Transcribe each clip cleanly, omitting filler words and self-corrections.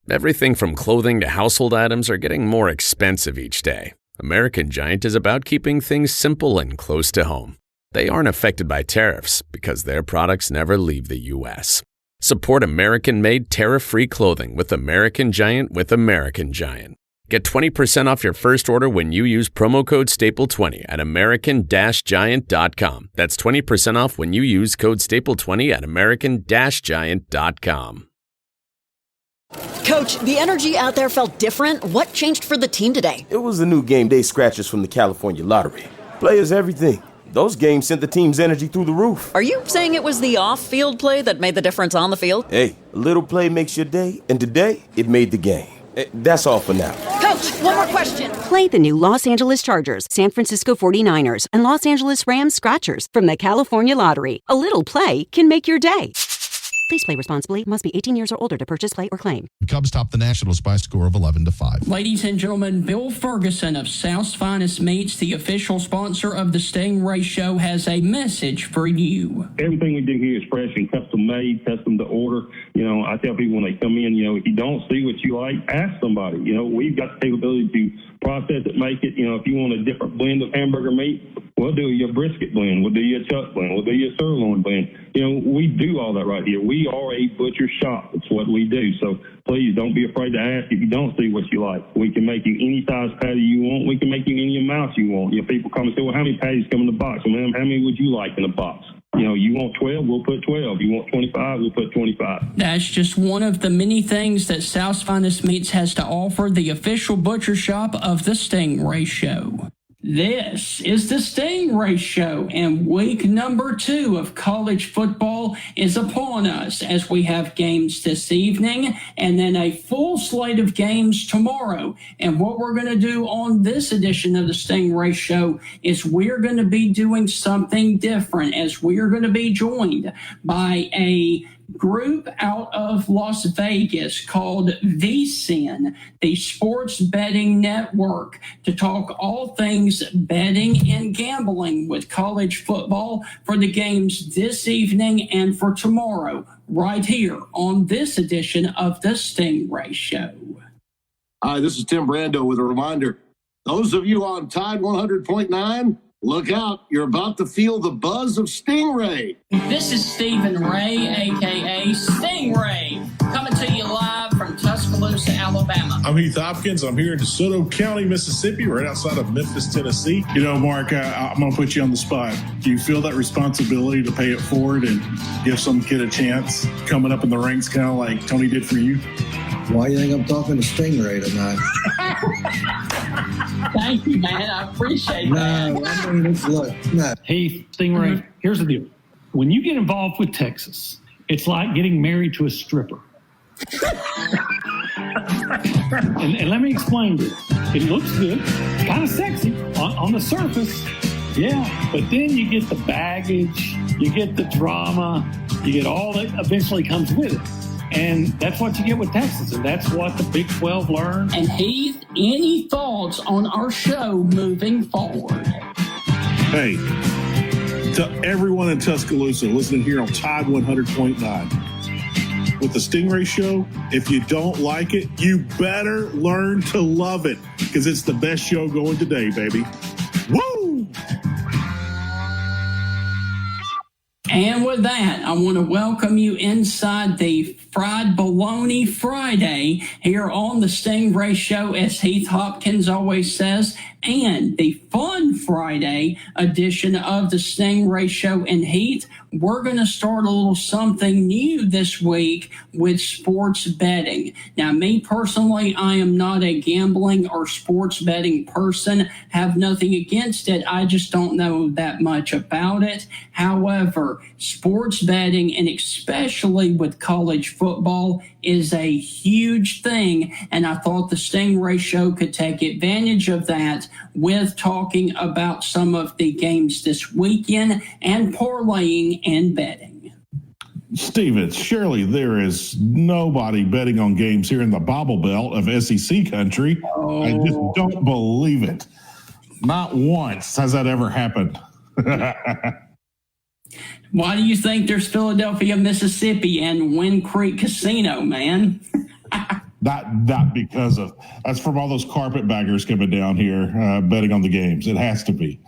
Everything from clothing to household items are getting more expensive each day. American Giant is about keeping things simple and close to home. They aren't affected by tariffs because their products never leave the U.S. Support American-made tariff-free clothing with American Giant with American Giant. Get 20% off your first order when you use promo code STAPLE20 at american-giant.com. That's 20% off when you use code STAPLE20 at american-giant.com. Coach, the energy out there felt different. What changed for the team today? It was the new game day scratchers from the California Lottery. Players, everything. Those games sent the team's energy through the roof. Are you saying it was the off-field play that made the difference on the field? Hey, a little play makes your day, and today, it made the game. That's all for now. Coach, one more question. Play the new Los Angeles Chargers, San Francisco 49ers, and Los Angeles Rams Scratchers from the California Lottery. A little play can make your day. Please play responsibly. Must be 18 years or older to purchase, play, or claim. The Cubs topped the Nationals by a score of 11-5. Ladies and gentlemen, Bill Ferguson of South's Finest Meats, the official sponsor of the Stingray Show, has a message for you. Everything we do here is fresh and custom made, custom to order. I tell people when they come in, if you don't see what you like, ask somebody. We've got the capability to process it, make it. If you want a different blend of hamburger meat, we'll do your brisket blend. We'll do your chuck blend. We'll do your sirloin blend. We do all that right here. We are a butcher shop. That's what we do. So please don't be afraid to ask if you don't see what you like. We can make you any size patty you want. We can make you any amount you want. People come and say, well, how many patties come in the box? Well, how many would you like in a box? You want 12, we'll put 12. You want 25, we'll put 25. That's just one of the many things that South's Finest Meats has to offer, the official butcher shop of the Stingray Show. This is the Stingray Show, and week number 2 of college football is upon us as we have games this evening and then a full slate of games tomorrow. And what we're going to do on this edition of the Stingray Show is we're going to be doing something different, as we are going to be joined by a group out of Las Vegas called VSiN, the Sports Betting Network, to talk all things betting and gambling with college football for the games this evening and for tomorrow, right here on this edition of the Stingray Show. Hi, this is Tim Brando with a reminder. Those of you on Tide 100.9, look out, you're about to feel the buzz of Stingray. This is Stephen Ray, a.k.a. Stingray, coming to you live from Tuscaloosa, Alabama. I'm Heath Hopkins. I'm here in DeSoto County, Mississippi, right outside of Memphis, Tennessee. Mark, I'm going to put you on the spot. Do you feel that responsibility to pay it forward and give some kid a chance coming up in the ranks, kind of like Tony did for you? Why do you think I'm talking to Stingray tonight? Thank you, man. I appreciate that. No. Hey, Stingray, here's the deal. When you get involved with Texas, it's like getting married to a stripper. and let me explain this. It looks good, kind of sexy on the surface. Yeah, but then you get the baggage, you get the drama, you get all that eventually comes with it. And that's what you get with Texas, and that's what the Big 12 learned. And Heath, any thoughts on our show moving forward? Hey, to everyone in Tuscaloosa listening here on Tide 100.9. With the Stingray Show, if you don't like it, you better learn to love it, because it's the best show going today, baby. Woo! And with that, I want to welcome you inside the Fried Bologna Friday here on the Stingray Show, as Heath Hopkins always says, and the Fun Friday edition of the Stingray Show. And Heath, we're going to start a little something new this week with sports betting. Now, me personally, I am not a gambling or sports betting person, have nothing against it. I just don't know that much about it. However, sports betting, and especially with college football, is a huge thing, and I thought the Stingray Show could take advantage of that with talking about some of the games this weekend and parlaying and betting. Steven, surely there is nobody betting on games here in the Bible Belt of SEC country. I just don't believe it. Not once has that ever happened. Why do you think there's Philadelphia, Mississippi, and Wind Creek Casino, man? Not because of that's from all those carpetbaggers coming down here betting on the games. It has to be.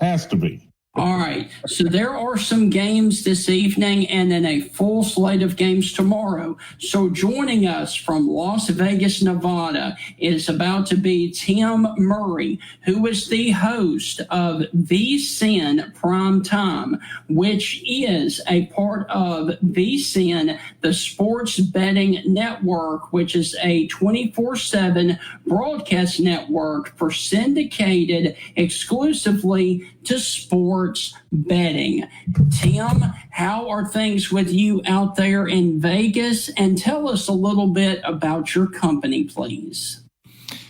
All right, so there are some games this evening and then a full slate of games tomorrow. So joining us from Las Vegas, Nevada is about to be Tim Murray, who is the host of VSiN Prime Time, which is a part of VSiN, the Sports Betting Network, which is a 24/7 broadcast network for syndicated exclusively to sports betting. Tim, how are things with you out there in Vegas? And tell us a little bit about your company, please.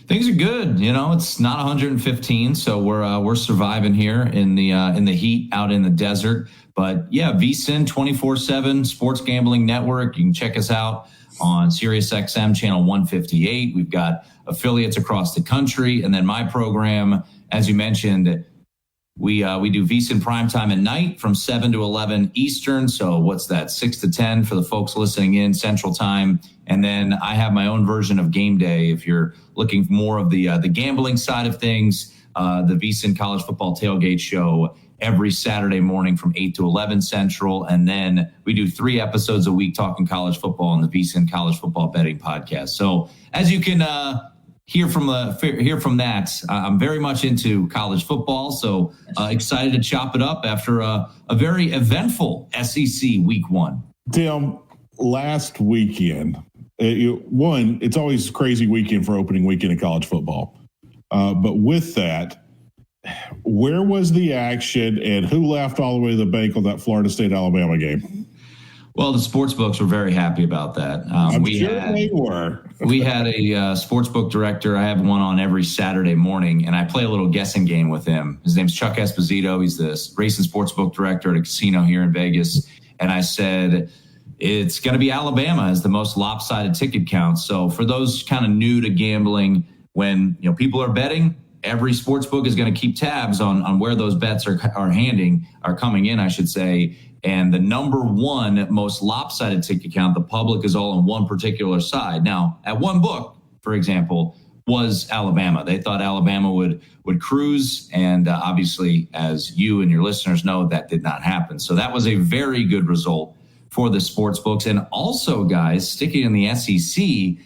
Things are good. It's not 115, so we're surviving here in the heat out in the desert. But yeah, VSiN 24/7 Sports Gambling Network. You can check us out on SiriusXM channel 158. We've got affiliates across the country, and then my program, as you mentioned, we do VSiN Primetime at night from 7 to 11 Eastern. So what's that, 6 to 10 for the folks listening in Central Time. And then I have my own version of Game Day. If you're looking for more of the gambling side of things, the VSiN College Football Tailgate Show every Saturday morning from 8 to 11 Central. And then we do 3 episodes a week talking college football on the VSiN College Football Betting Podcast. So as you can hear from that, I'm very much into college football, so excited to chop it up after a very eventful SEC Week 1. Tim, last weekend, it's always a crazy weekend for opening weekend in college football. But with that, where was the action and who laughed all the way to the bank on that Florida State-Alabama game? Well, the sports books were very happy about that. They were. We had a sports book director. I have one on every Saturday morning, and I play a little guessing game with him. His name's Chuck Esposito. He's the race and sports book director at a casino here in Vegas. And I said, it's going to be Alabama as the most lopsided ticket count. So for those kind of new to gambling, when people are betting, every sports book is going to keep tabs on where those bets are coming in, I should say. And the number one most lopsided ticket count, the public is all on one particular side. Now, at one book, for example, was Alabama. They thought Alabama would cruise. And obviously, as you and your listeners know, that did not happen. So that was a very good result for the sports books. And also, guys, sticking in the SEC,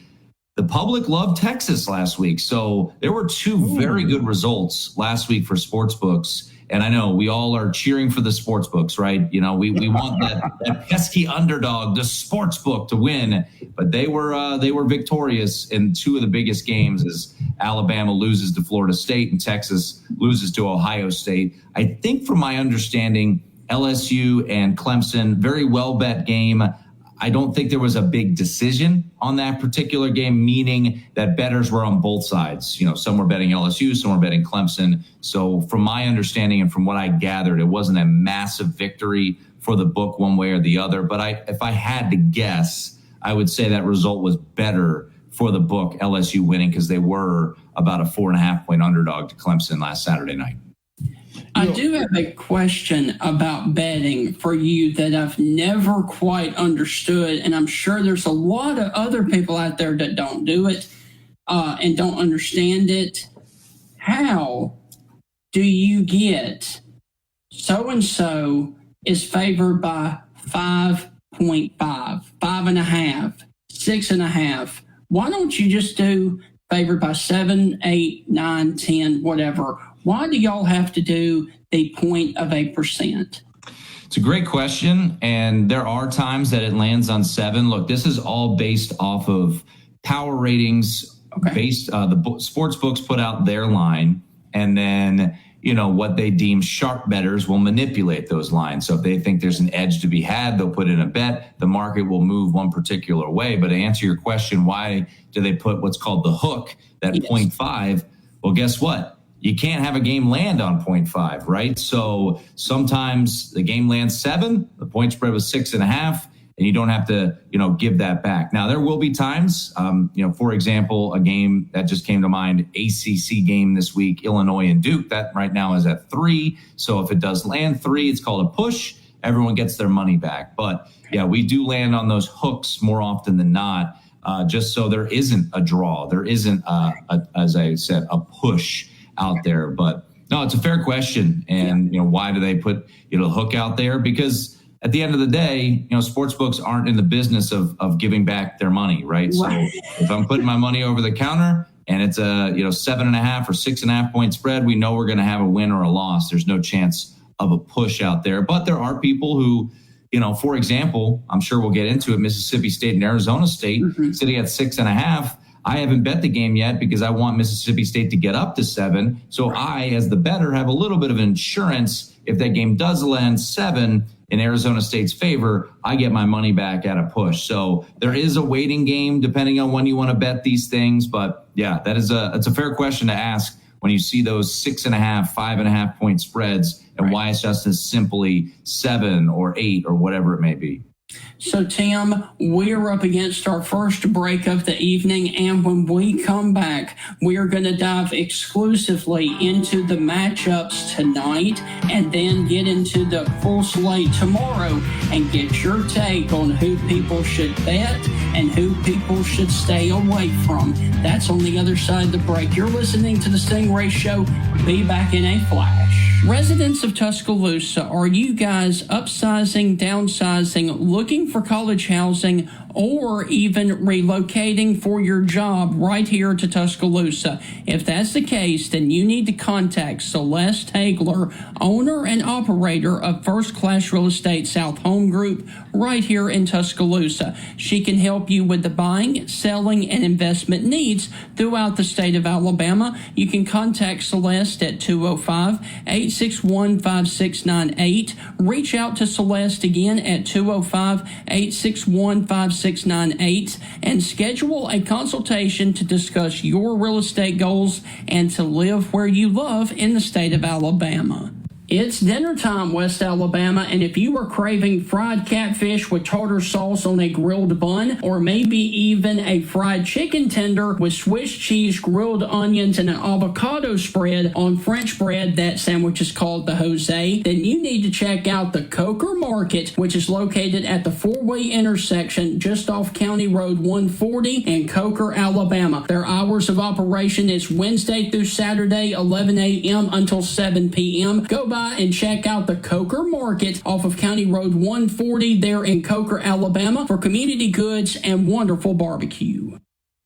the public loved Texas last week. So there were 2 very good results last week for sports books. And I know we all are cheering for the sports books, right? We want that pesky underdog, the sports book, to win. But they were victorious in 2 of the biggest games as Alabama loses to Florida State and Texas loses to Ohio State. I think from my understanding, LSU and Clemson, very well bet game. I don't think there was a big decision on that particular game, meaning that bettors were on both sides. Some were betting LSU, some were betting Clemson. So from my understanding and from what I gathered, it wasn't a massive victory for the book one way or the other. But if I had to guess, I would say that result was better for the book, LSU winning, because they were about a 4.5-point underdog to Clemson last Saturday night. I do have a question about betting for you that I've never quite understood, and I'm sure there's a lot of other people out there that don't do it and don't understand it. How do you get so-and-so is favored by 5.5, 5.5, 6.5? Why don't you just do favored by 7, 8, 9, 10, whatever? Why do y'all have to do the 0.1%? It's a great question, and there are times that it lands on 7. Look, this is all based off of power ratings. Okay. The sports books put out their line, and then what they deem sharp bettors will manipulate those lines. So if they think there's an edge to be had, they'll put in a bet. The market will move one particular way. But to answer your question, why do they put what's called the hook, that 0.5? Well, guess what? You can't have a game land on 0.5, right? So sometimes the game lands 7, the point spread was 6.5, and you don't have to, give that back. Now, there will be times, for example, a game that just came to mind, ACC game this week, Illinois and Duke, that right now is at 3. So if it does land 3, it's called a push. Everyone gets their money back. But yeah, we do land on those hooks more often than not. just so there isn't a draw. There isn't, as I said, a push out there. But no, it's a fair question. And, why do they put, a hook out there? Because at the end of the day, sports books aren't in the business of giving back their money, right? So if I'm putting my money over the counter and it's a 7.5 or 6.5 point spread, we know we're going to have a win or a loss. There's no chance of a push out there. But there are people who, for example, I'm sure we'll get into it, Mississippi State and Arizona State sitting at 6.5. I haven't bet the game yet because I want Mississippi State to get up to 7. So I, as the bettor, have a little bit of insurance. If that game does land 7 in Arizona State's favor, I get my money back at a push. So there is a waiting game depending on when you want to bet these things. But yeah, it's a fair question to ask when you see those 6.5, 5.5 point spreads and why it's just as simply 7 or 8 or whatever it may be. So, Tim, we're up against our first break of the evening, and when we come back, we are going to dive exclusively into the matchups tonight and then get into the full slate tomorrow and get your take on who people should bet and who people should stay away from. That's on the other side of the break. You're listening to The Stingray Show. Be back in a flash. Residents of Tuscaloosa, are you guys upsizing, downsizing, looking for college housing, or even relocating for your job right here to Tuscaloosa? If that's the case, then you need to contact Celeste Hagler, owner and operator of First Class Real Estate South Home Group right here in Tuscaloosa. She can help you with the buying, selling, and investment needs throughout the state of Alabama. You can contact Celeste at 205-861-5698. Reach out to Celeste again at 205-861-5698 and schedule a consultation to discuss your real estate goals and to live where you love in the state of Alabama. It's dinner time, West Alabama, and if you are craving fried catfish with tartar sauce on a grilled bun, or maybe even a fried chicken tender with Swiss cheese, grilled onions, and an avocado spread on French bread, that sandwich is called the Jose, then you need to check out the Coker Market, which is located at the four-way intersection just off County Road 140 in Coker, Alabama. Their hours of operation is Wednesday through Saturday, 11 a.m. until 7 p.m. Go by and check out the Coker Market off of County Road 140 there in Coker, Alabama for community goods and wonderful barbecue.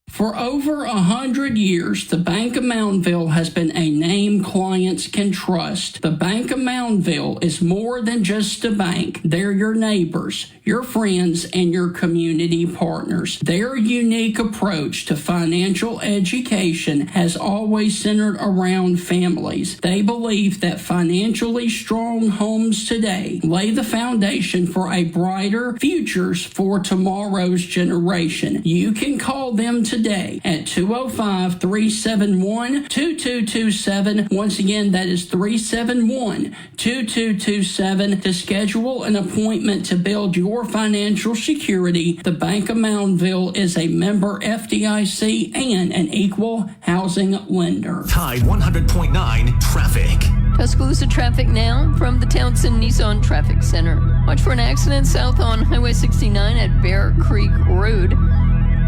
For over 100 years, the Bank of Moundville has been a name clients can trust. The Bank of Moundville is more than just a bank. They're your neighbors, your friends, and your community partners. Their unique approach to financial education has always centered around families. They believe that financially strong homes today lay the foundation for a brighter futures for tomorrow's generation. You can call them today at 205-371-2227. Once again, that is 371-2227 to schedule an appointment to build your financial security. The Bank of Moundville is a member FDIC and an equal housing lender. Tide 100.9 traffic. Tuscaloosa traffic now from the Townsend Nissan Traffic Center. Watch for an accident south on Highway 69 at Bear Creek Road.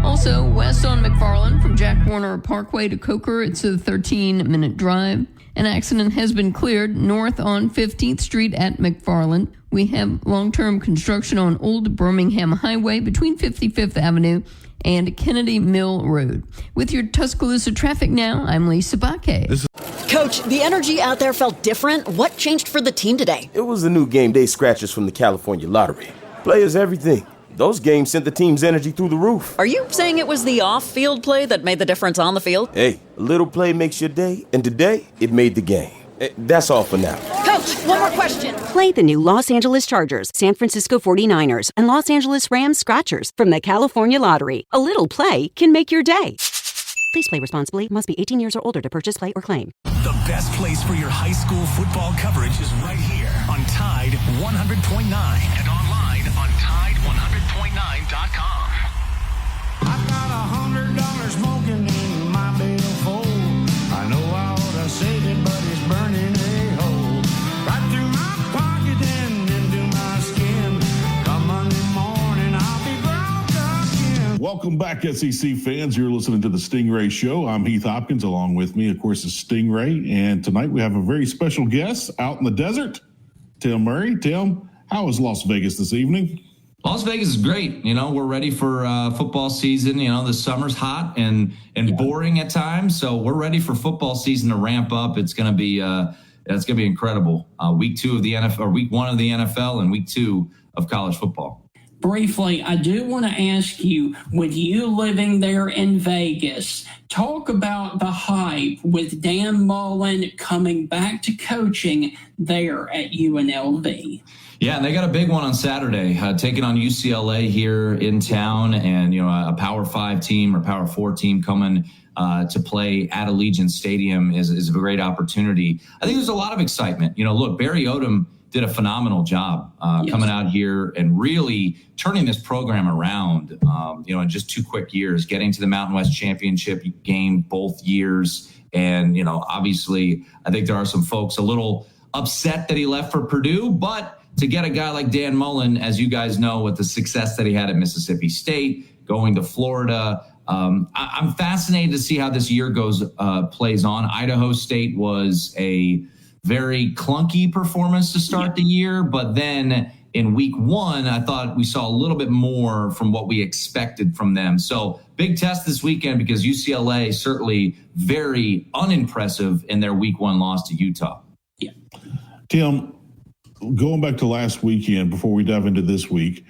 Also, west on McFarland from Jack Warner Parkway to Coker, it's a 13-minute drive. An accident has been cleared north on 15th Street at McFarland. We have long-term construction on Old Birmingham Highway between 55th Avenue and Kennedy Mill Road. With your Tuscaloosa traffic now, I'm Lisa Baque. Coach, the energy out there felt different. What changed for the team today? It was the new game day scratchers from the California Lottery. Players everything. Those games sent the team's energy through the roof. Are you saying it was the off-field play that made the difference on the field? Hey, a little play makes your day, and today, it made the game. That's all for now. Coach, one more question. Play the new Los Angeles Chargers, San Francisco 49ers, and Los Angeles Rams Scratchers from the California Lottery. A little play can make your day. Please play responsibly. Must be 18 years or older to purchase, play, or claim. The best place for your high school football coverage is right here on Tide 100.9 and online on Tide100.9.com. I've got $100 smoking in my billfold. I know I ought to save it, but it's burning a hole right through my pocket and into my skin. Come Monday morning, I'll be broke again. Welcome Welcome back, SEC fans. You're listening to the Stingray Show. I'm Heath Hopkins. Along with me, of course, is Stingray. And tonight we have a very special guest out in the desert, Tim Murray. Tim, how is Las Vegas this evening? Las Vegas is great. We're ready for football season. The summer's hot and boring at times, so we're ready for football season to ramp up. It's going to be incredible. Week 2 of the NFL, or week 1 of the NFL, and week 2 of college football. Briefly, I do want to ask you, with you living there in Vegas, talk about the hype with Dan Mullen coming back to coaching there at UNLV. Yeah, and they got a big one on Saturday, taking on UCLA here in town, and a Power 5 team or Power 4 team coming to play at Allegiant Stadium is a great opportunity. I think there's a lot of excitement. Look, Barry Odom did a phenomenal job coming out here and really turning this program around, in just 2 quick years, getting to the Mountain West Championship game both years. And, obviously, I think there are some folks a little upset that he left for Purdue, but to get a guy like Dan Mullen, as you guys know, with the success that he had at Mississippi State, going to Florida, I'm fascinated to see how this year plays on. Idaho State was a very clunky performance to start the year, but then in week 1, I thought we saw a little bit more from what we expected from them. So big test this weekend because UCLA certainly very unimpressive in their week 1 loss to Utah. Yeah. Tim, going back to last weekend, before we dive into this week,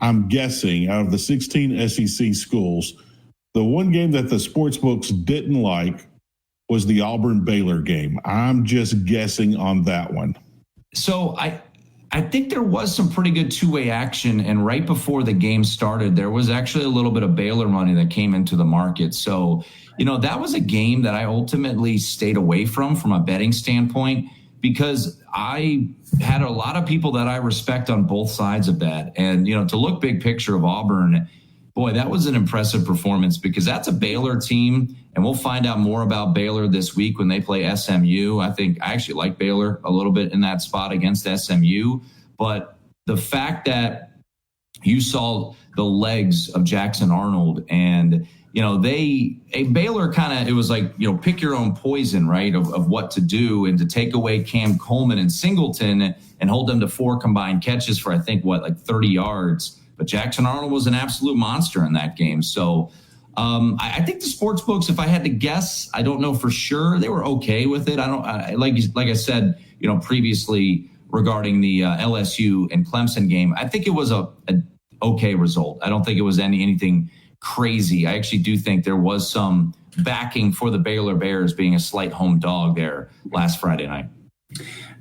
I'm guessing out of the 16 SEC schools, the one game that the sportsbooks didn't like was the Auburn-Baylor game. I'm just guessing on that one. So I think there was some pretty good two-way action, and right before the game started, there was actually a little bit of Baylor money that came into the market. So, that was a game that I ultimately stayed away from a betting standpoint, because I had a lot of people that I respect on both sides of that. And, to look big picture of Auburn, boy, that was an impressive performance because that's a Baylor team, and we'll find out more about Baylor this week when they play SMU. I actually like Baylor a little bit in that spot against SMU, but the fact that you saw the legs of Jackson Arnold and, Baylor it was like, pick your own poison, right, of what to do, and to take away Cam Coleman and Singleton and hold them to 4 combined catches for, 30 yards. But Jackson Arnold was an absolute monster in that game. So I think the sports books, if I had to guess, I don't know for sure, they were okay with it. Like I said, previously regarding the LSU and Clemson game, I think it was a okay result. I don't think it was anything crazy. I actually do think there was some backing for the Baylor Bears being a slight home dog there last Friday night.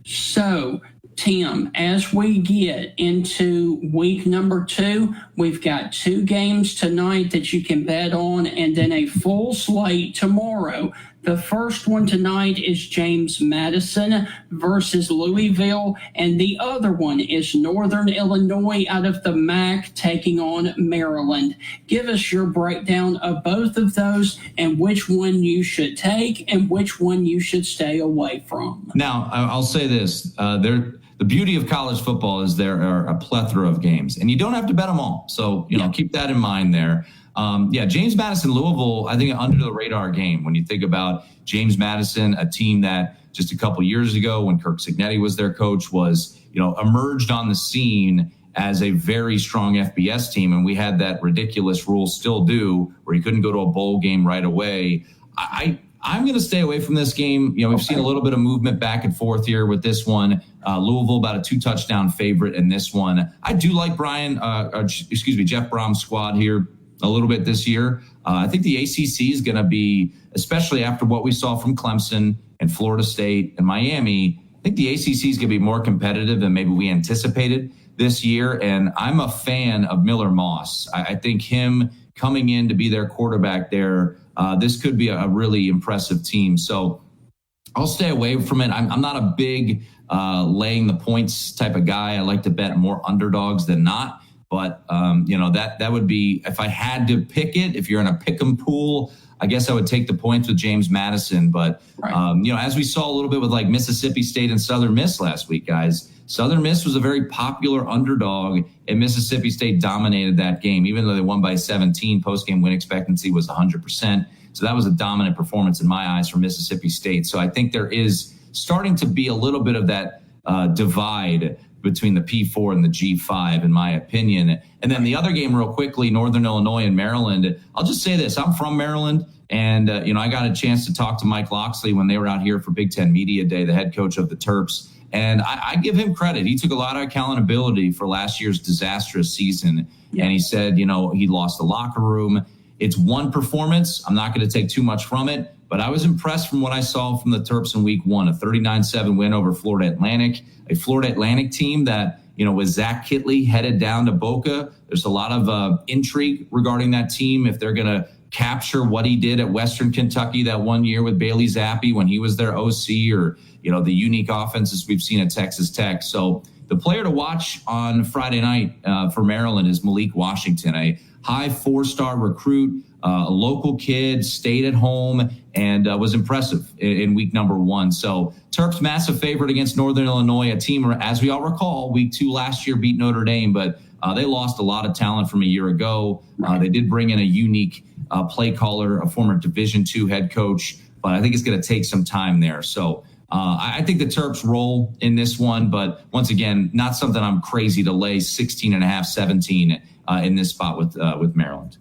So, Tim, as we get into week number 2, we've got 2 games tonight that you can bet on, and then a full slate tomorrow. The first one tonight is James Madison versus Louisville, and the other one is Northern Illinois out of the MAC taking on Maryland. Give us your breakdown of both of those and which one you should take and which one you should stay away from. Now, I'll say this. The beauty of college football is there are a plethora of games, and you don't have to bet them all. So, keep that in mind there. James Madison, Louisville, I think an under-the-radar game. When you think about James Madison, a team that just a couple years ago when Kirk Cignetti was their coach was, emerged on the scene as a very strong FBS team, and we had that ridiculous rule, still do, where you couldn't go to a bowl game right away. I'm going to stay away from this game. We've seen a little bit of movement back and forth here with this one. Louisville about a 2-touchdown favorite in this one. I do like Jeff Brom's squad here a little bit this year. I think the ACC is going to be, especially after what we saw from Clemson and Florida State and Miami, I think the ACC is going to be more competitive than maybe we anticipated this year. And I'm a fan of Miller Moss. I think him coming in to be their quarterback there, this could be a really impressive team. So I'll stay away from it. I'm not a big laying the points type of guy. I like to bet more underdogs than not. But, that would be, if I had to pick it, if you're in a pick 'em pool, I guess I would take the points with James Madison. But, as we saw a little bit with like Mississippi State and Southern Miss last week, guys, Southern Miss was a very popular underdog, and Mississippi State dominated that game. Even though they won by 17, post-game win expectancy was 100%. So that was a dominant performance in my eyes for Mississippi State. So I think there is starting to be a little bit of that divide between the P4 and the G5, in my opinion. And then the other game real quickly, Northern Illinois and Maryland. I'll just say this. I'm from Maryland, and, I got a chance to talk to Mike Loxley when they were out here for Big Ten Media Day, the head coach of the Terps. And I give him credit. He took a lot of accountability for last year's disastrous season. Yeah. And he said, he lost the locker room. It's one performance. I'm not going to take too much from it. But I was impressed from what I saw from the Terps in week one, a 39-7 win over Florida Atlantic, a Florida Atlantic team that, with Zach Kitley headed down to Boca. There's a lot of intrigue regarding that team if they're going to capture what he did at Western Kentucky that one year with Bailey Zappi when he was their OC, or, the unique offenses we've seen at Texas Tech. So the player to watch on Friday night for Maryland is Malik Washington, a high 4-star recruit, a local kid, stayed at home, and was impressive in week number one. So Terps massive favorite against Northern Illinois, a team, as we all recall, week 2 last year beat Notre Dame, but they lost a lot of talent from a year ago. They did bring in a unique play caller, a former Division II head coach, but I think it's going to take some time there. So I think the Terps roll in this one, but once again, not something I'm crazy to lay 16.5, 17 in this spot with Maryland.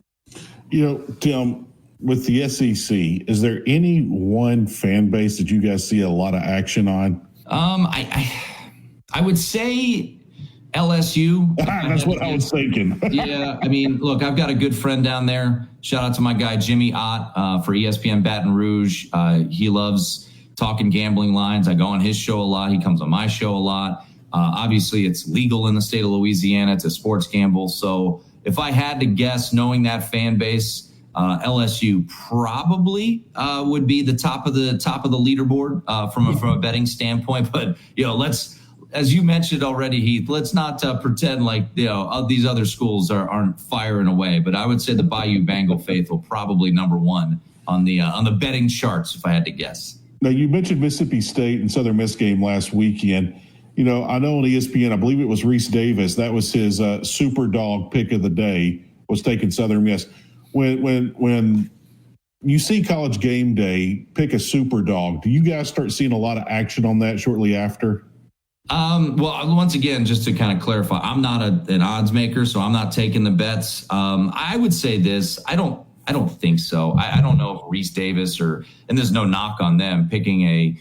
Tim, with the SEC, is there any one fan base that you guys see a lot of action on? I would say LSU. That's what I was thinking. Yeah, look, I've got a good friend down there. Shout out to my guy Jimmy Ott for ESPN Baton Rouge. He loves talking gambling lines. I go on his show a lot. He comes on my show a lot. Obviously, it's legal in the state of Louisiana to sports gamble. So if I had to guess, knowing that fan base, LSU probably would be the top of the leaderboard from a betting standpoint. But let's, as you mentioned already, Heath, let's not pretend like these other schools aren't firing away. But I would say the Bayou Bengal Faithful probably number one on the betting charts if I had to guess. Now, you mentioned Mississippi State and Southern Miss game last weekend. I know on ESPN, I believe it was Reese Davis. That was his super dog pick of the day, was taking Southern Miss. When you see College Game Day pick a super dog, do you guys start seeing a lot of action on that shortly after? Well, once again, just to kind of clarify, I'm not an odds maker, so I'm not taking the bets. I would say this. I don't think so. I don't know if Reese Davis and there's no knock on them, picking a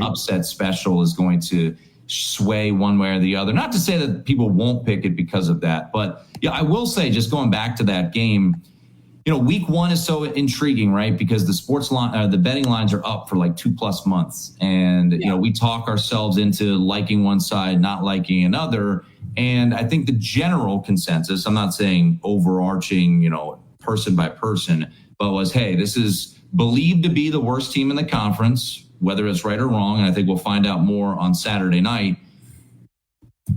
upset special is going to sway one way or the other. Not to say that people won't pick it because of that, but I will say, just going back to that game, week one is so intriguing, right? Because the sports line, the betting lines are up for like 2+ months, and we talk ourselves into liking one side, not liking another. And I think the general consensus, I'm not saying overarching, person by person, but was, hey, this is believed to be the worst team in the conference, whether it's right or wrong. And I think we'll find out more on Saturday night,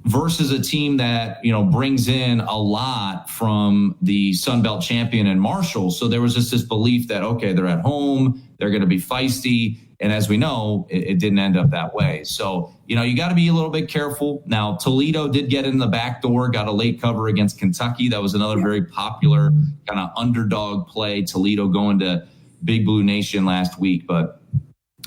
versus a team that, brings in a lot from the Sun Belt champion in Marshall. So there was just this belief that, okay, they're at home, they're going to be feisty. And as we know, it didn't end up that way. So, you got to be a little bit careful. Now, Toledo did get in the back door, got a late cover against Kentucky. That was another very popular kind of underdog play. Toledo going to Big Blue Nation last week. But,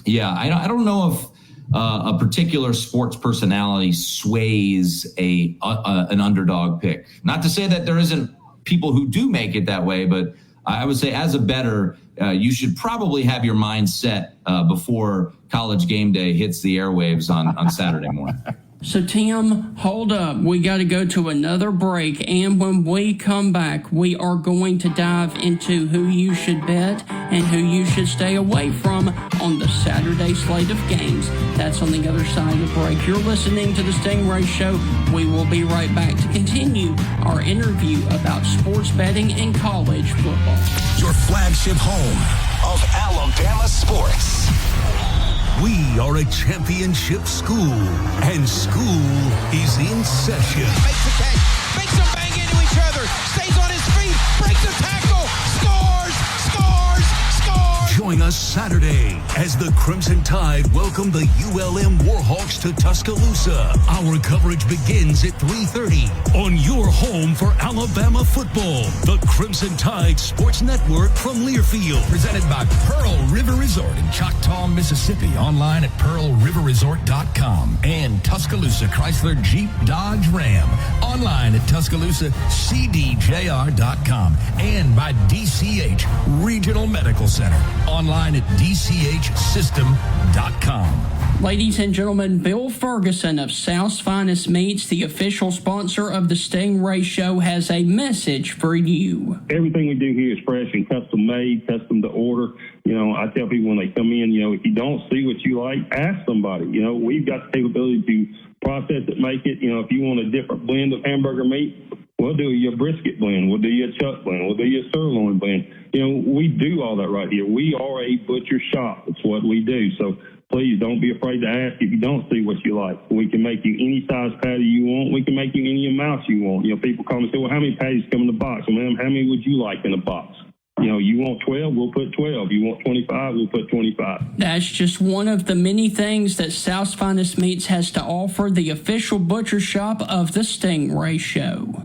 yeah, I don't know if a particular sports personality sways an underdog pick. Not to say that there isn't people who do make it that way, but I would say as a bettor, you should probably have your mind set before College Game Day hits the airwaves on Saturday morning. So, Tim, hold up. We got to go to another break. And when we come back, we are going to dive into who you should bet and who you should stay away from on the Saturday slate of games. That's on the other side of the break. You're listening to The Stingray Show. We will be right back to continue our interview about sports betting and college football. Your flagship home of Alabama sports. We are a championship school, and school is in session. Makes a catch, makes them bang into each other, stays on his feet, breaks a tackle, scores, scores, scores! Join us Saturday as the Crimson Tide welcome the ULM Warhawks to Tuscaloosa. Our coverage begins at 3:30 on your home for Alabama football. The Crimson Tide Sports Network from Learfield. Presented by Pearl River Resort in Choctaw, Mississippi. Online at pearlriverresort.com. And Tuscaloosa Chrysler Jeep Dodge Ram. Online at TuscaloosaCDJR.com. And by DCH Regional Medical Center. Online at DCHSystem.com. Ladies and gentlemen, Bill Ferguson of South's Finest Meats, the official sponsor of the Stingray Show, has a message for you. Everything we do here is fresh and custom made, custom to order. I tell people when they come in, if you don't see what you like, ask somebody. We've got the capability to process it, make it. If you want a different blend of hamburger meat, we'll do your brisket blend. We'll do your chuck blend. We'll do your sirloin blend. We do all that right here. We are a butcher shop. It's what we do. So please don't be afraid to ask if you don't see what you like. We can make you any size patty you want. We can make you any amount you want. People call me and say, well, how many patties come in the box? Well, ma'am, how many would you like in a box? You want 12, we'll put 12. You want 25, we'll put 25. That's just one of the many things that South's Finest Meats has to offer, the official butcher shop of the Stingray Show.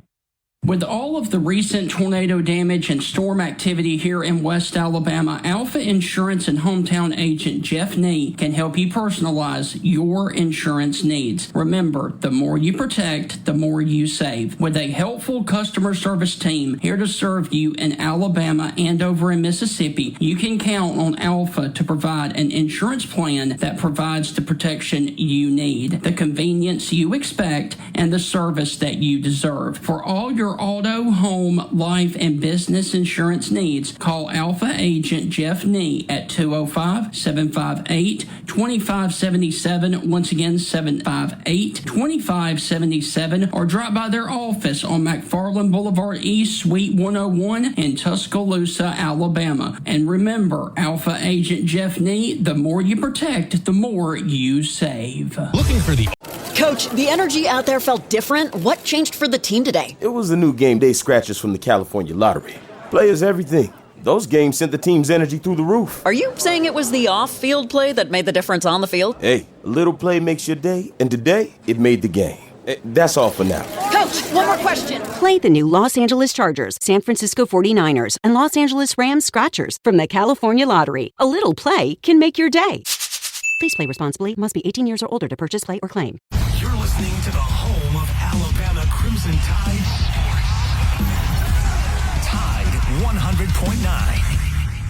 With all of the recent tornado damage and storm activity here in West Alabama, Alpha Insurance and hometown agent Jeff Nee can help you personalize your insurance needs. Remember, the more you protect, the more you save. With a helpful customer service team here to serve you in Alabama and over in Mississippi, you can count on Alpha to provide an insurance plan that provides the protection you need, the convenience you expect, and the service that you deserve. For all your auto, home, life, and business insurance needs, call Alpha Agent Jeff Nee at 205-758-2577. Once again, 758-2577, or drop by their office on McFarland Boulevard East, Suite 101 in Tuscaloosa, Alabama. And remember, Alpha Agent Jeff Nee, the more you protect, the more you save. Looking for the... Coach, the energy out there felt different. What changed for the team today? It was the new game day scratchers from the California Lottery. Players everything. Those games sent the team's energy through the roof. Are you saying it was the off-field play that made the difference on the field? Hey, a little play makes your day, and today, it made the game. That's all for now. Coach, one more question. Play the new Los Angeles Chargers, San Francisco 49ers, and Los Angeles Rams Scratchers from the California Lottery. A little play can make your day. Please play responsibly. Must be 18 years or older to purchase, play, or claim. You're listening to the home of Alabama Crimson Tide Sports. Tide 100.9.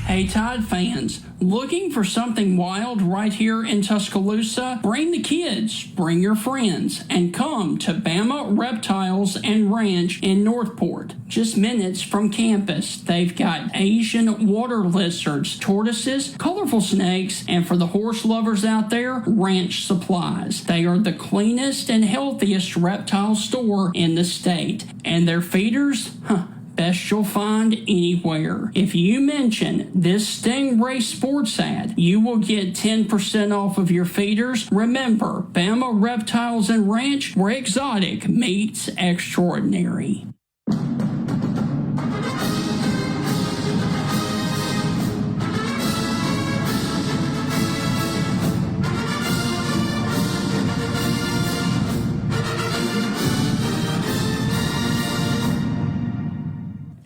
Hey Tide fans, looking for something wild right here in Tuscaloosa? Bring the kids, bring your friends, and come to Bama Reptiles and Ranch in Northport. Just minutes from campus, they've got Asian water lizards, tortoises, colorful snakes, and for the horse lovers out there, ranch supplies. They are the cleanest and healthiest reptile store in the state. And their feeders? Best you'll find anywhere. If you mention this Stingray Sports ad, you will get 10% off of your feeders. Remember, Bama Reptiles and Ranch, where exotic meets extraordinary.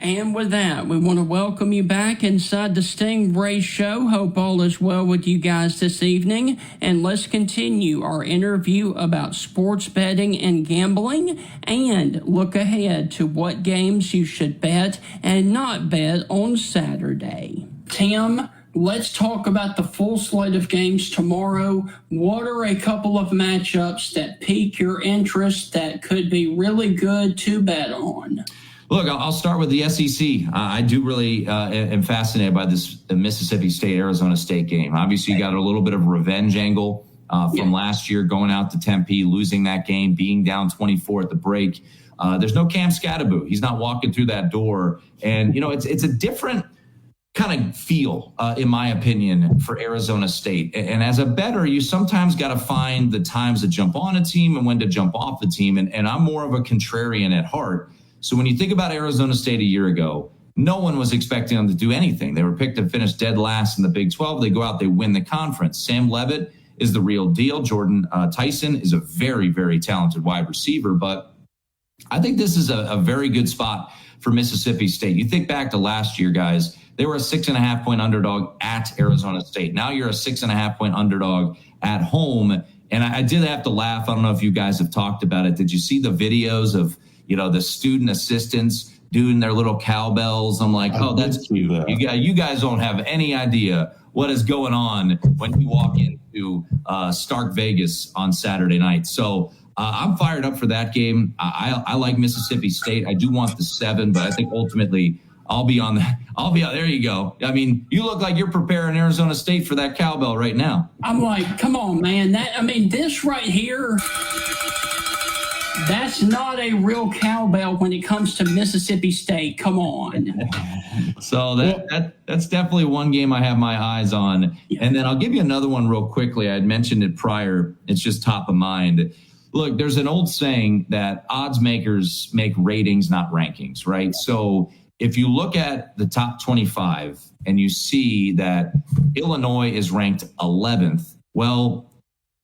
And with that, we want to welcome you back inside the Stingray Show. Hope all is well with you guys this evening. And let's continue our interview about sports betting and gambling and look ahead to what games you should bet and not bet on Saturday. Tim, let's talk about the full slate of games tomorrow. What are a couple of matchups that pique your interest that could be really good to bet on? Look, I'll start with the SEC. I do really am fascinated by this Mississippi State-Arizona State game. Obviously, you got a little bit of revenge angle from last year, going out to Tempe, losing that game, being down 24 at the break. There's no Cam Scatterboot. He's not walking through that door. And, it's a different kind of feel, in my opinion, for Arizona State. And as a bettor, you sometimes got to find the times to jump on a team and when to jump off the team. And I'm more of a contrarian at heart. So when you think about Arizona State a year ago, no one was expecting them to do anything. They were picked to finish dead last in the Big 12. They go out, they win the conference. Sam Leavitt is the real deal. Jordan Tyson is a very, very talented wide receiver. But I think this is a very good spot for Mississippi State. You think back to last year, guys, they were a 6.5-point underdog at Arizona State. Now you're a 6.5-point underdog at home. And I did have to laugh. I don't know if you guys have talked about it. Did you see the videos of, the student assistants doing their little cowbells? I'm like, oh, that's cute. You guys don't have any idea what is going on when you walk into Stark Vegas on Saturday night. So I'm fired up for that game. I like Mississippi State. I do want the 7, but I think ultimately I'll be on that. There you go. I mean, you look like you're preparing Arizona State for that cowbell right now. I'm like, come on, man. This right here, that's not a real cowbell when it comes to Mississippi State. Come on. So that's definitely one game I have my eyes on. Yeah. And then I'll give you another one real quickly. I had mentioned it prior. It's just top of mind. Look, there's an old saying that odds makers make ratings, not rankings, right? So if you look at the top 25 and you see that Illinois is ranked 11th, well,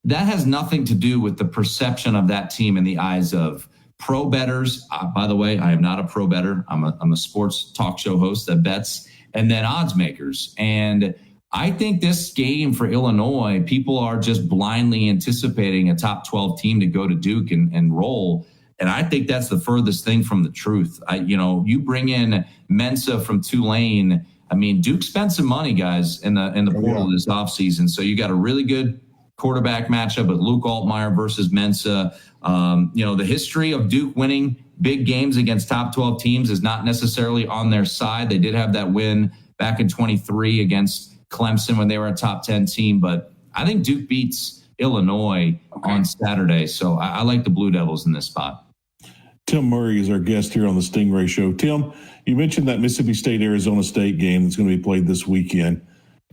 that has nothing to do with the perception of that team in the eyes of pro bettors. By the way, I am not a pro bettor. I'm a sports talk show host that bets, and then odds makers. And I think this game for Illinois, people are just blindly anticipating a top 12 team to go to Duke and roll. And I think that's the furthest thing from the truth. You bring in Mensa from Tulane. I mean, Duke spent some money, guys, in the portal this offseason. So you got a really good quarterback matchup with Luke Altmaier versus Mensa. The history of Duke winning big games against top 12 teams is not necessarily on their side. They did have that win back in 23 against Clemson when they were a top 10 team. But I think Duke beats Illinois on Saturday. So I like the Blue Devils in this spot. Tim Murray is our guest here on the Stingray Show. Tim, you mentioned that Mississippi State-Arizona State game that's going to be played this weekend.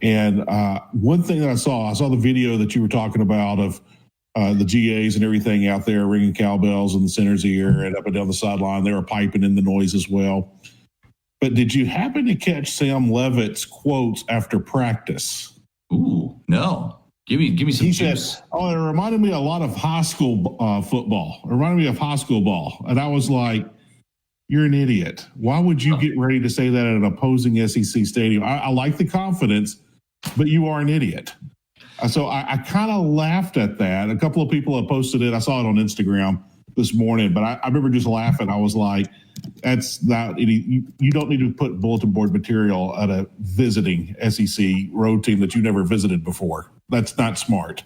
And one thing that I saw the video that you were talking about of the GAs and everything out there ringing cowbells in the center's ear and up and down the sideline. They were piping in the noise as well. But did you happen to catch Sam Leavitt's quotes after practice? Ooh, no. Give me some. He juice. said, it reminded me a lot of high school football. It reminded me of high school ball. And I was like, you're an idiot. Why would you get ready to say that at an opposing SEC stadium? I like the confidence, but you are an idiot. So I kind of laughed at that. A couple of people have posted it. I saw it on Instagram this morning, but I remember just laughing. I was like, that's not, you don't need to put bulletin board material at a visiting SEC road team that you never visited before. That's not smart.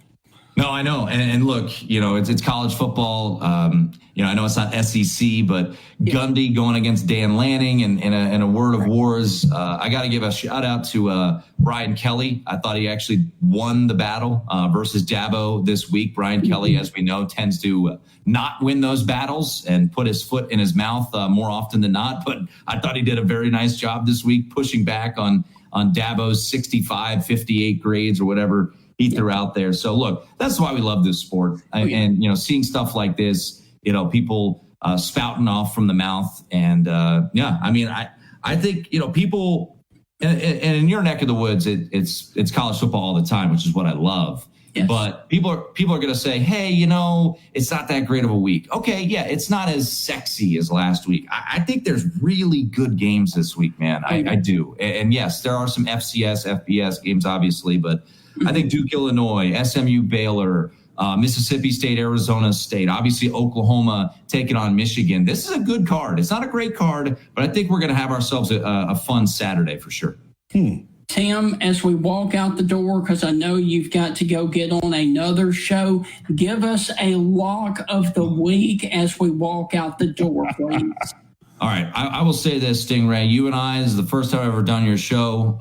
No, I know. And look, it's college football. I know it's not SEC, but Gundy going against Dan Lanning in a word of wars. I got to give a shout out to Brian Kelly. I thought he actually won the battle versus Dabo this week. Brian Kelly, as we know, tends to not win those battles and put his foot in his mouth more often than not. But I thought he did a very nice job this week pushing back on Dabo's 65, 58 grades or whatever he threw out there. So look, that's why we love this sport. And seeing stuff like this, people spouting off from the mouth. And I think, people, and in your neck of the woods, it's college football all the time, which is what I love. Yes. But people are going to say, hey, it's not that great of a week. Okay, yeah, it's not as sexy as last week. I think there's really good games this week, man. I do. And yes, there are some FCS, FBS games, obviously, but I think Duke, Illinois, SMU, Baylor, Mississippi State, Arizona State, obviously Oklahoma taking on Michigan. This is a good card. It's not a great card, but I think we're going to have ourselves a fun Saturday for sure. Tim, as we walk out the door, because I know you've got to go get on another show, give us a lock of the week as we walk out the door, please. All right. I will say this, Stingray. You and I, this is the first time I've ever done your show.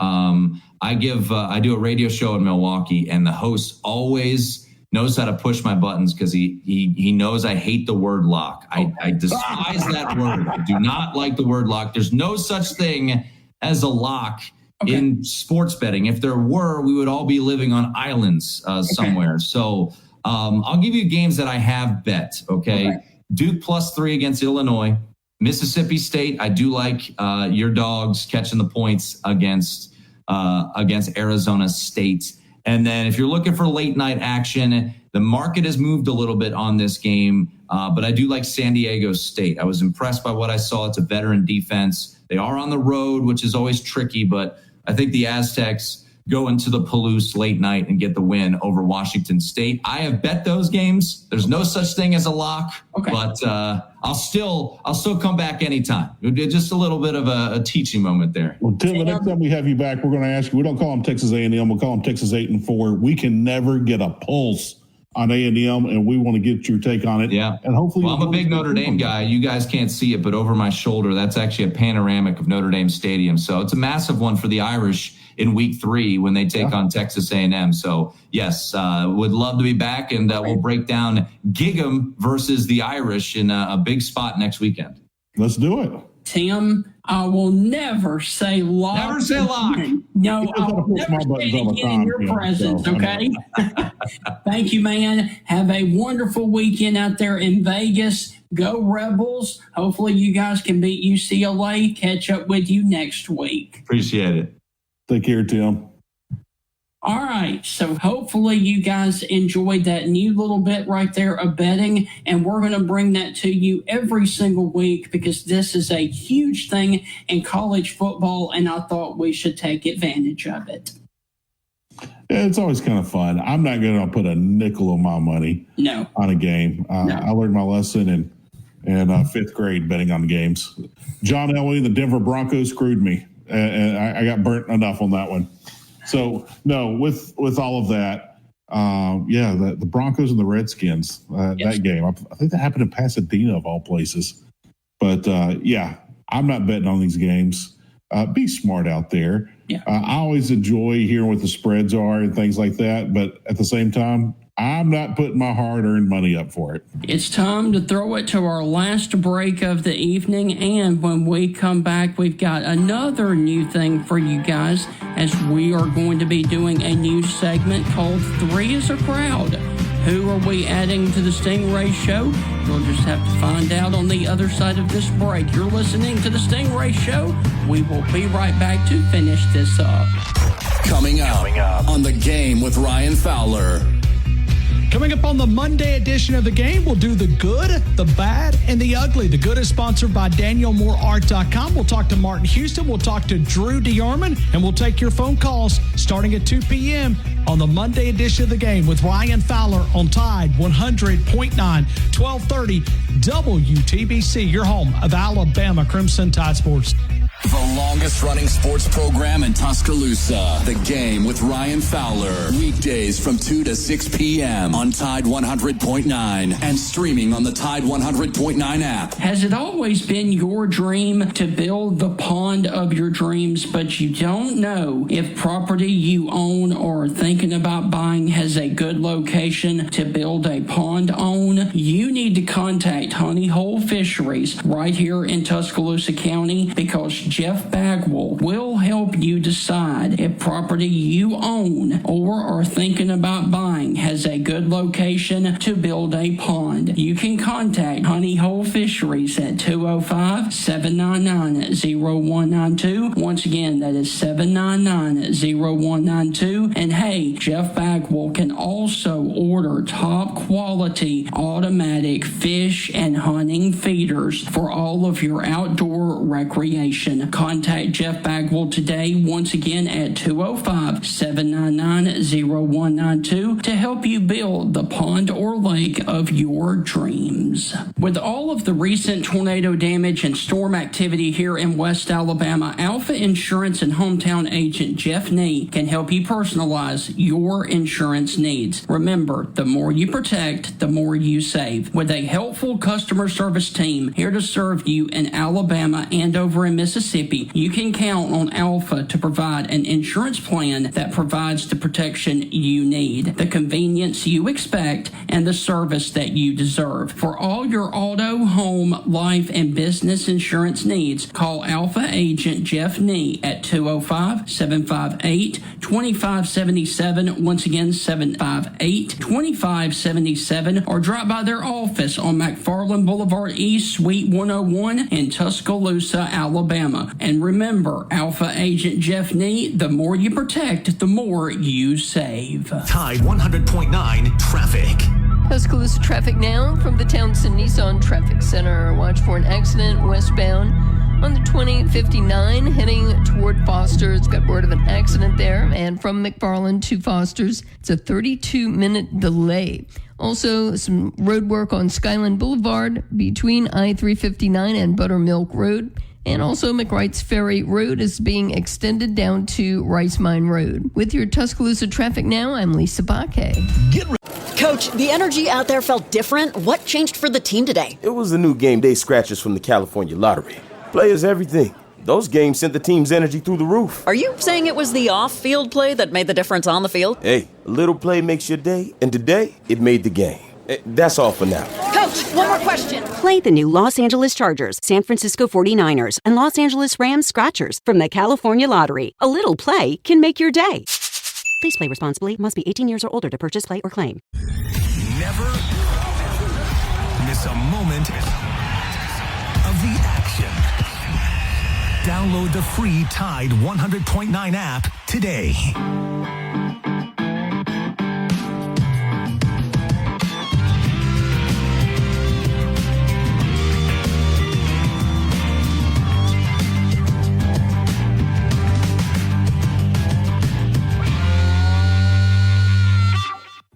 I do a radio show in Milwaukee, and the host always knows how to push my buttons because he knows I hate the word lock. I despise that word. I do not like the word lock. There's no such thing as a lock in sports betting. If there were, we would all be living on islands somewhere. So I'll give you games that I have bet. Okay. Duke +3 against Illinois. Mississippi State, I do like your dogs catching the points against Arizona State. And then if you're looking for late night action, the market has moved a little bit on this game, but I do like San Diego State. I was impressed by what I saw. It's a veteran defense. They are on the road, which is always tricky, but I think the Aztecs go into the Palouse late night and get the win over Washington State. I have bet those games. There's no such thing as a lock, but I'll still come back anytime. Just a little bit of a teaching moment there. Well, Tim, the next time we have you back, we're going to ask you. We don't call them Texas A&M. We'll call them Texas 8-4. We can never get a pulse on A&M, and we want to get your take on it. Yeah. And hopefully, I'm a big Notre Dame guy. You guys can't see it, but over my shoulder, that's actually a panoramic of Notre Dame Stadium. So it's a massive one for the Irish in week 3 when they take on Texas A&M. So yes, would love to be back, and we'll break down Gig'em versus the Irish in a big spot next weekend. Let's do it. Tim, I will never say lock. Never say lock. No, I will never say it again in your presence, okay? Thank you, man. Have a wonderful weekend out there in Vegas. Go Rebels. Hopefully you guys can beat UCLA. Catch up with you next week. Appreciate it. Take care, Tim. All right, so hopefully you guys enjoyed that new little bit right there of betting, and we're going to bring that to you every single week because this is a huge thing in college football, and I thought we should take advantage of it. Yeah, it's always kind of fun. I'm not going to put a nickel of my money on a game. I learned my lesson in 5th grade betting on games. John Elway and the Denver Broncos screwed me, and I got burnt enough on that one. So, no, with all of that, the Broncos and the Redskins, that game, I think that happened in Pasadena of all places. But, I'm not betting on these games. Be smart out there. Yeah. I always enjoy hearing what the spreads are and things like that. But at the same time, I'm not putting my hard-earned money up for it. It's time to throw it to our last break of the evening, and when we come back, we've got another new thing for you guys, as we are going to be doing a new segment called 3 is a Crowd. Who are we adding to the Stingray Show? You'll just have to find out on the other side of this break. You're listening to the Stingray Show. We will be right back to finish this up. Coming up on The Game with Ryan Fowler. Coming up on the Monday edition of The Game, we'll do the good, the bad, and the ugly. The good is sponsored by DanielMooreArt.com. We'll talk to Martin Houston. We'll talk to Drew DeArmond, and we'll take your phone calls starting at 2 p.m. on the Monday edition of The Game with Ryan Fowler on Tide 100.9, 1230 WTBC, your home of Alabama Crimson Tide Sports. The longest running sports program in Tuscaloosa. The Game with Ryan Fowler. Weekdays from 2 to 6 p.m. on Tide 100.9 and streaming on the Tide 100.9 app. Has it always been your dream to build the pond of your dreams, but you don't know if property you own or are thinking about buying has a good location to build a pond on? You need to contact Honey Hole Fisheries right here in Tuscaloosa County, because Jeff Bagwell will help you decide if property you own or are thinking about buying has a good location to build a pond. You can contact Honey Hole Fisheries at 205-799-0192. Once again, that is 799-0192. And hey, Jeff Bagwell can also order top quality automatic fish and hunting feeders for all of your outdoor recreation. Contact Jeff Bagwell today, once again at 205-799-0192 to help you build the pond or lake of your dreams. With all of the recent tornado damage and storm activity here in West Alabama, Alpha Insurance and hometown agent Jeff Nee can help you personalize your insurance needs. Remember, the more you protect, the more you save. With a helpful customer service team here to serve you in Alabama and over in Mississippi, Mississippi, you can count on Alpha to provide an insurance plan that provides the protection you need, the convenience you expect, and the service that you deserve. For all your auto, home, life, and business insurance needs, call Alpha agent Jeff Nee at 205-758-2577. Once again, 758-2577, or drop by their office on McFarland Boulevard East, Suite 101 in Tuscaloosa, Alabama. And remember, Alpha agent Jeff Nee, the more you protect, the more you save. Tide 100.9 traffic. Tuscaloosa traffic now from the Townsend Nissan Traffic Center. Watch for an accident westbound on the 2059 heading toward Foster's. Got word of an accident there. And from McFarland to Foster's, it's a 32-minute delay. Also, some road work on Skyland Boulevard between I-359 and Buttermilk Road. And also, McWright's Ferry Road is being extended down to Rice Mine Road. With your Tuscaloosa traffic now, I'm Lisa Baque. Coach, the energy out there felt different. What changed for the team today? It was the new game day scratchers from the California Lottery. Players everything. Those games sent the team's energy through the roof. Are you saying it was the off-field play that made the difference on the field? Hey, a little play makes your day, and today, it made the game. That's all for now. Coach, one more question. Play the new Los Angeles Chargers, San Francisco 49ers, and Los Angeles Rams Scratchers from the California Lottery. A little play can make your day. Please play responsibly. Must be 18 years or older to purchase, play, or claim. Never miss a moment of the action. Download the free Tide 100.9 app today.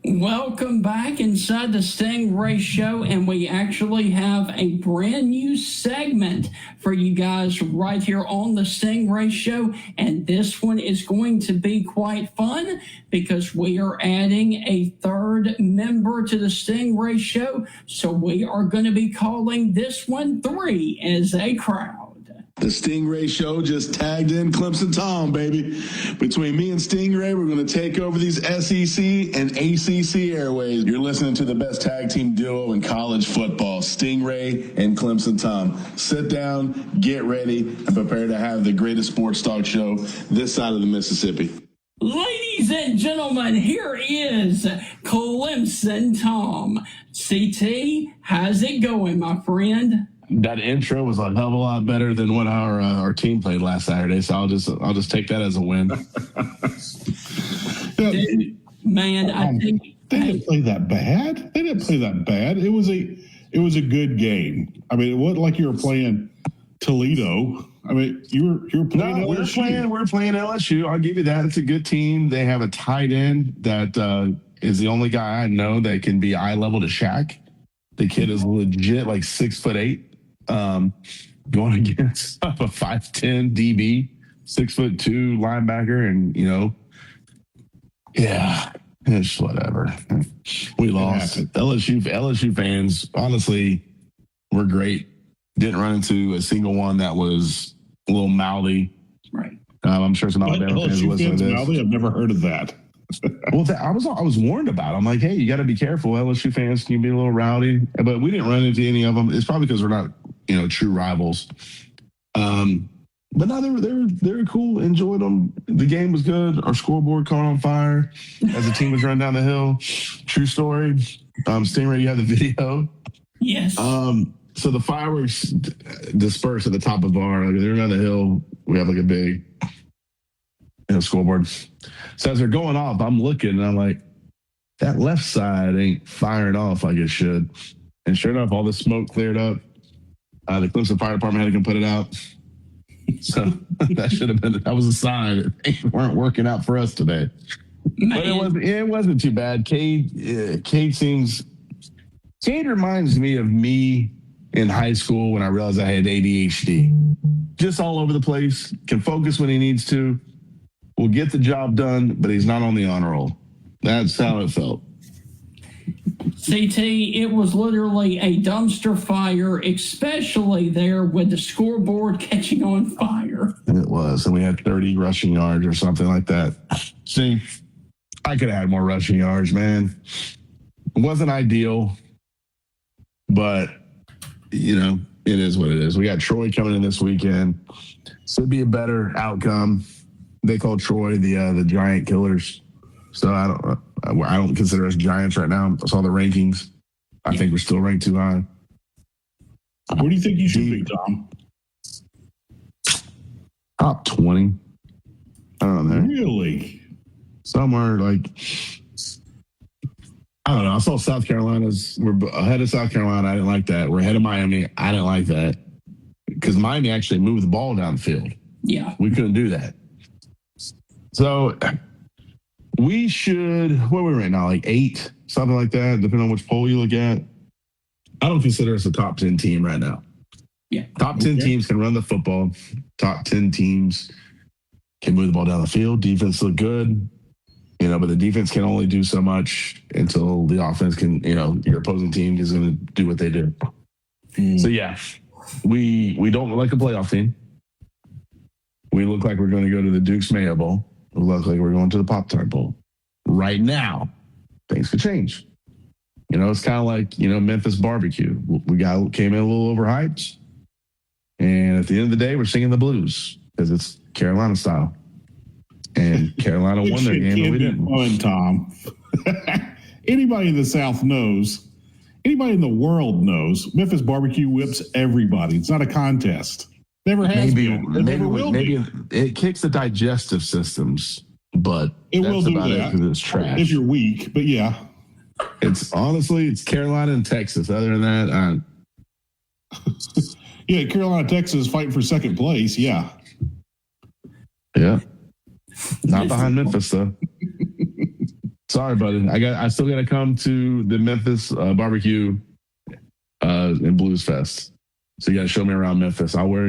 Welcome back inside the Stingray Show, and we actually have a brand new segment for you guys right here on the Stingray Show, and this one is going to be quite fun because we are adding a third member to the Stingray Show, so we are going to be calling this one 3 as a crowd. The Stingray Show just tagged in Clemson Tom, baby. Between me and Stingray, we're going to take over these SEC and ACC airways. You're listening to the best tag team duo in college football, Stingray and Clemson Tom. Sit down, get ready, and prepare to have the greatest sports talk show this side of the Mississippi. Ladies and gentlemen, here is Clemson Tom. CT, how's it going, my friend? That intro was a hell of a lot better than what our team played last Saturday, so I'll just take that as a win. Dude, man, I think they didn't play that bad. It was a good game. I mean, it wasn't like you were playing Toledo. I mean, you were playing LSU. We're playing LSU. I'll give you that. It's a good team. They have a tight end that is the only guy I know that can be eye level to Shaq. The kid is legit, like 6'8". Going against a 5'10" DB, 6'2" linebacker, and it's whatever. We lost. LSU fans, honestly, were great. Didn't run into a single one that was a little mouthy. Right. I'm sure some Alabama fans listening to this. Mouthy? I've never heard of that. Well, I was warned about it. I'm like, hey, you got to be careful. LSU fans can be a little rowdy, but we didn't run into any of them. It's probably because we're not, true rivals. But no, they were cool. Enjoyed them. The game was good. Our scoreboard caught on fire as the team was running down the hill. True story. Stingray, you have the video. Yes. So the fireworks dispersed at the top of the bar. Like, they're down the hill. We have like a big scoreboard. So as they're going off, I'm looking and I'm like, that left side ain't firing off like it should. And sure enough, all the smoke cleared up. The Clemson Fire Department had to come put it out. So that was a sign that things weren't working out for us today. Man. But it wasn't too bad. Cade reminds me of me in high school when I realized I had ADHD. Just all over the place, can focus when he needs to. Will get the job done, but he's not on the honor roll. That's how it felt. CT, it was literally a dumpster fire, especially there with the scoreboard catching on fire. It was. And we had 30 rushing yards or something like that. See, I could have had more rushing yards, man. It wasn't ideal, but, you know, it is what it is. We got Troy coming in this weekend. Should be a better outcome. They call Troy the Giant Killers. So I don't consider us Giants right now. I saw the rankings. I think we're still ranked too high. Where do you think you should be, Tom? Top 20. I don't know. Really? Somewhere like, I don't know. I saw South Carolina's. We're ahead of South Carolina. I didn't like that. We're ahead of Miami. I didn't like that because Miami actually moved the ball down the field. Yeah. We couldn't do that. So we should, where are we right now? Like 8, something like that, depending on which poll you look at. I don't consider us a top 10 team right now. Yeah. Top 10 teams can run the football. Top 10 teams can move the ball down the field. Defense look good, you know, but the defense can only do so much until the offense can, you know, your opposing team is going to do what they do. So, yeah, we don't look like a playoff team. We look like we're going to go to the Duke's Mayo Bowl. We look like we're going to the Pop-Tart Bowl. Right now, things could change. You know, it's kind of like, you know, Memphis barbecue. Came in a little overhyped. And at the end of the day, we're singing the blues because it's Carolina style. And Carolina won their game, and we didn't. Fun, Tom. Anybody in the South knows, anybody in the world knows, Memphis barbecue whips everybody. It's not a contest. Never has been. It never will be. It kicks the digestive systems, but it will do about that because it's trash. If you're weak, but yeah. It's honestly, it's Carolina and Texas. Other than that, yeah, Carolina, Texas fighting for second place. Yeah. Yeah. Not behind Memphis though. Sorry, buddy. I still got to come to the Memphis barbecue and Blues Fest. So you got to show me around Memphis. I'll wear,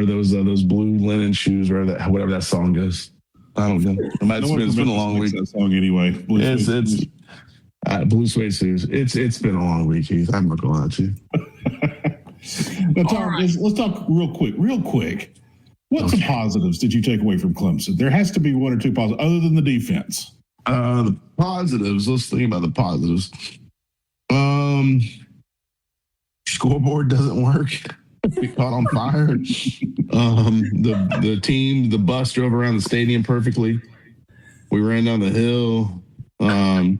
those blue linen shoes, whatever that song goes. I don't know. It's been a long week. That song anyway. It's blue suede shoes. It's been a long week, Heath. I'm not going to lie to you. Now, Tom, let's talk real quick. What some positives did you take away from Clemson? There has to be one or two positives other than the defense. The positives. Let's think about the positives. Scoreboard doesn't work. We caught on fire. The team, the bus drove around the stadium perfectly. We ran down the hill. The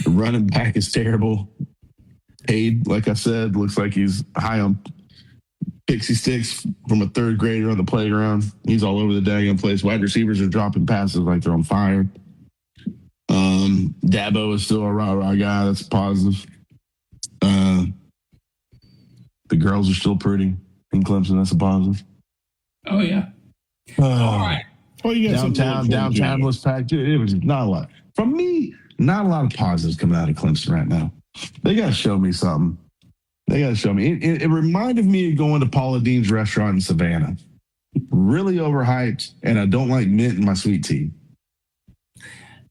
running back is terrible. Paid, like I said, looks like he's high on pixie sticks from a third grader on the playground. He's all over the daggone place. Wide receivers are dropping passes like they're on fire. Dabo is still a rah-rah guy. That's positive. The girls are still pretty in Clemson. That's a positive. Oh, yeah. All right. Well, you downtown was packed. It was not a lot. From me, not a lot of positives coming out of Clemson right now. They got to show me something. They got to show me. It reminded me of going to Paula Dean's restaurant in Savannah. Really overhyped, and I don't like mint in my sweet tea.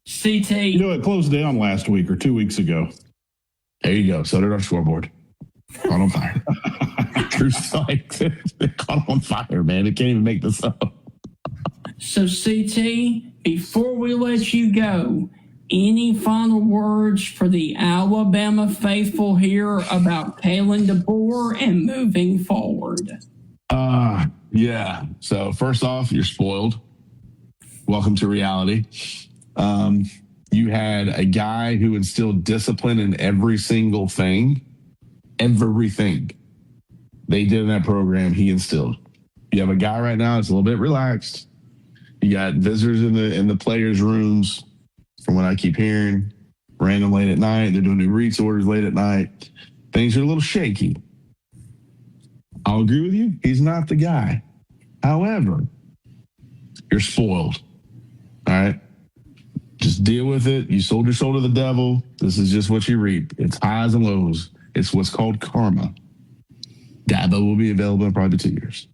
CT. It closed down last week or 2 weeks ago. There you go. So did our scoreboard. Caught on fire. True story. They caught on fire, man. It can't even make this up. So, CT, before we let you go, any final words for the Alabama faithful here about Kalen DeBoer and moving forward? Yeah. So, first off, you're spoiled. Welcome to reality. You had a guy who instilled discipline in every single thing. Everything they did in that program, he instilled. You have a guy right now that's a little bit relaxed. You got visitors in the players' rooms, from what I keep hearing, random late at night. They're doing new reach orders late at night. Things are a little shaky. I'll agree with you. He's not the guy. However, you're spoiled. All right? Just deal with it. You sold your soul to the devil. This is just what you reap. It's highs and lows. It's what's called karma. Dabo will be available in probably 2 years.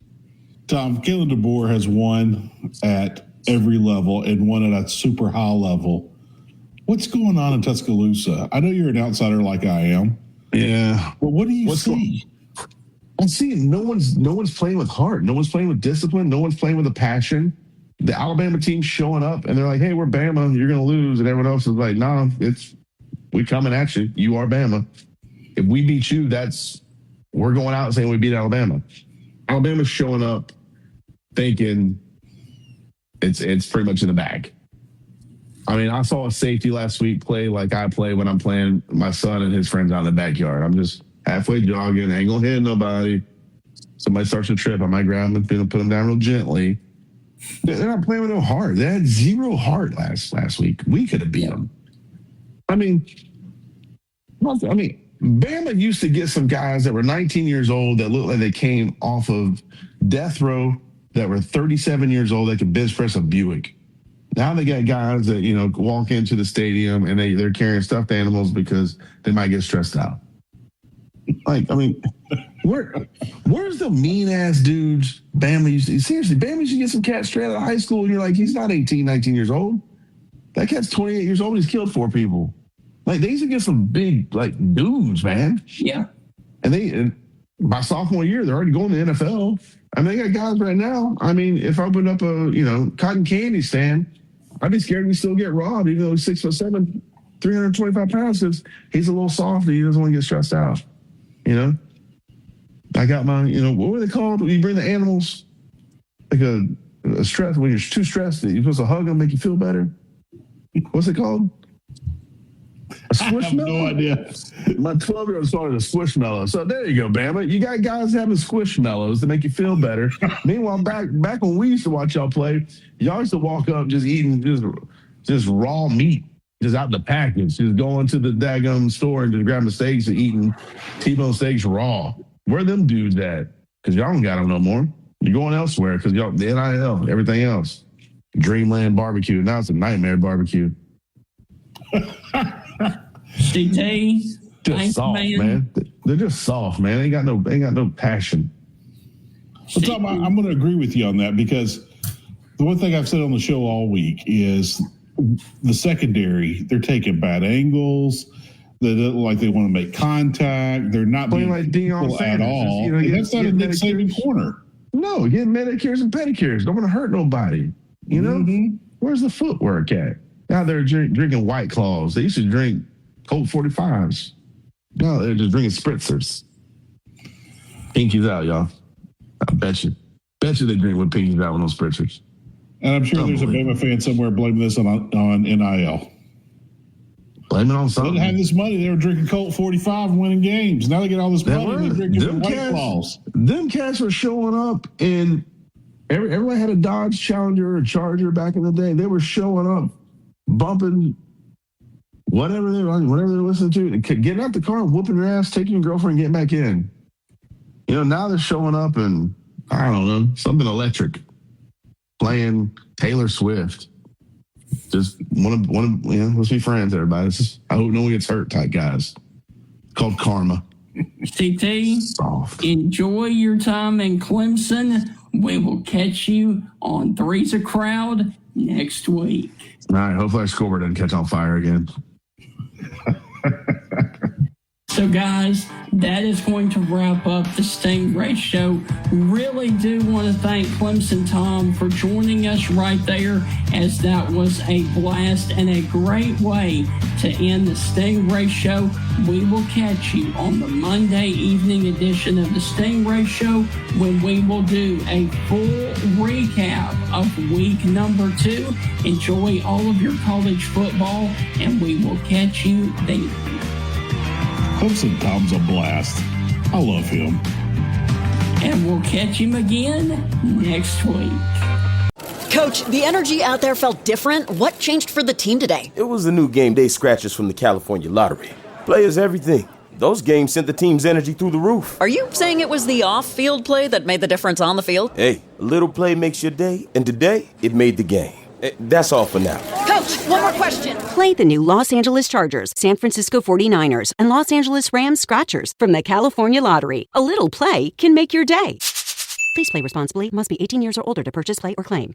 Tom, Kalen DeBoer has won at every level and won at a super high level What's going on in Tuscaloosa? I know you're an outsider like I am. Yeah. Well, what do you see? I'm seeing no one's playing with heart. No one's playing with discipline. No one's playing with a passion. The Alabama team's showing up, and they're like, hey, we're Bama. You're going to lose. And everyone else is like, nah, we coming at you. You are Bama. If we beat you, we're going out saying we beat Alabama. Alabama's showing up thinking it's pretty much in the bag. I mean, I saw a safety last week play like I play when I'm playing my son and his friends out in the backyard. I'm just halfway jogging, ain't gonna hit nobody. Somebody starts to trip, I might grab them and put them down real gently. They're not playing with no heart. They had zero heart last week. We could have beat them. I mean, Bama used to get some guys that were 19 years old that looked like they came off of death row that were 37 years old that could bench press a Buick. Now they got guys that, walk into the stadium and they're carrying stuffed animals because they might get stressed out. Where's the mean ass dudes Bama used to? Seriously, Bama used to get some cat straight out of high school and you're like, he's not 18, 19 years old. That cat's 28 years old and he's killed 4 people. Like, they used to get some big, dudes, man. Yeah. And by sophomore year, they're already going to the NFL. I mean, they got guys right now. I mean, if I opened up a, cotton candy stand, I'd be scared we still get robbed, even though he's 6'7", 325 pounds. He's a little soft and he doesn't want to get stressed out. I got my, what were they called when you bring the animals? Like a stress, when you're too stressed, you're supposed to hug them, make you feel better. What's it called? A squishmallow? I have no idea. My 12-year-old started a squishmallow. So there you go, Bama. You got guys having squishmallows to make you feel better. Meanwhile, back when we used to watch y'all play, y'all used to walk up just eating just raw meat, just out the package, just going to the daggum store and just grabbing steaks and eating T-bone steaks raw. Where them dudes at? Because y'all don't got them no more. You're going elsewhere because y'all, the NIL, everything else. Dreamland barbecue. Now it's a nightmare barbecue. CT, just soft, man. They're just soft, man. They ain't got no passion. So Tom, I'm going to agree with you on that because the one thing I've said on the show all week is the secondary. They're taking bad angles. They look like they want to make contact. They're not being like Deion at all. That's not a Nick Saban corner. No, getting manicures and pedicures. Don't want to hurt nobody. Where's the footwork at? Now they're drinking White Claws. They used to drink Colt 45s. No, they're just drinking spritzers. Pinkies out, y'all. I bet you they drink with pinkies out with those spritzers. And I'm sure there's a Bama fan somewhere blaming this on NIL. Blame it on something. They didn't have this money. They were drinking Colt 45 and winning games. Now they get all this money and they're drinking White Claws. Them cats were showing up and everybody had a Dodge Challenger or Charger back in the day. They were showing up, bumping whatever they're listening to, getting out the car, whooping your ass, taking your girlfriend, getting back in. Now they're showing up and I don't know, something electric, playing Taylor Swift. Just let's be friends, everybody. I hope no one gets hurt type guys. Called karma. CT, soft. Enjoy your time in Clemson. We will catch you on Three's a Crowd next week. All right, hopefully our scoreboard doesn't catch on fire again. So, guys, that is going to wrap up the Stingray Show. Really do want to thank Clemson Tom for joining us right there, as that was a blast and a great way to end the Stingray Show. We will catch you on the Monday evening edition of the Stingray Show when we will do a full recap of week number 2. Enjoy all of your college football, and we will catch you then. Clemson Tom's a blast. I love him. And we'll catch him again next week. Coach, the energy out there felt different. What changed for the team today? It was the new game day scratchers from the California Lottery. Players everything. Those games sent the team's energy through the roof. Are you saying it was the off-field play that made the difference on the field? Hey, a little play makes your day, and today it made the game. That's all for now. Coach, one more question. Play the new Los Angeles Chargers, San Francisco 49ers, and Los Angeles Rams Scratchers from the California Lottery. A little play can make your day. Please play responsibly. Must be 18 years or older to purchase, play, or claim.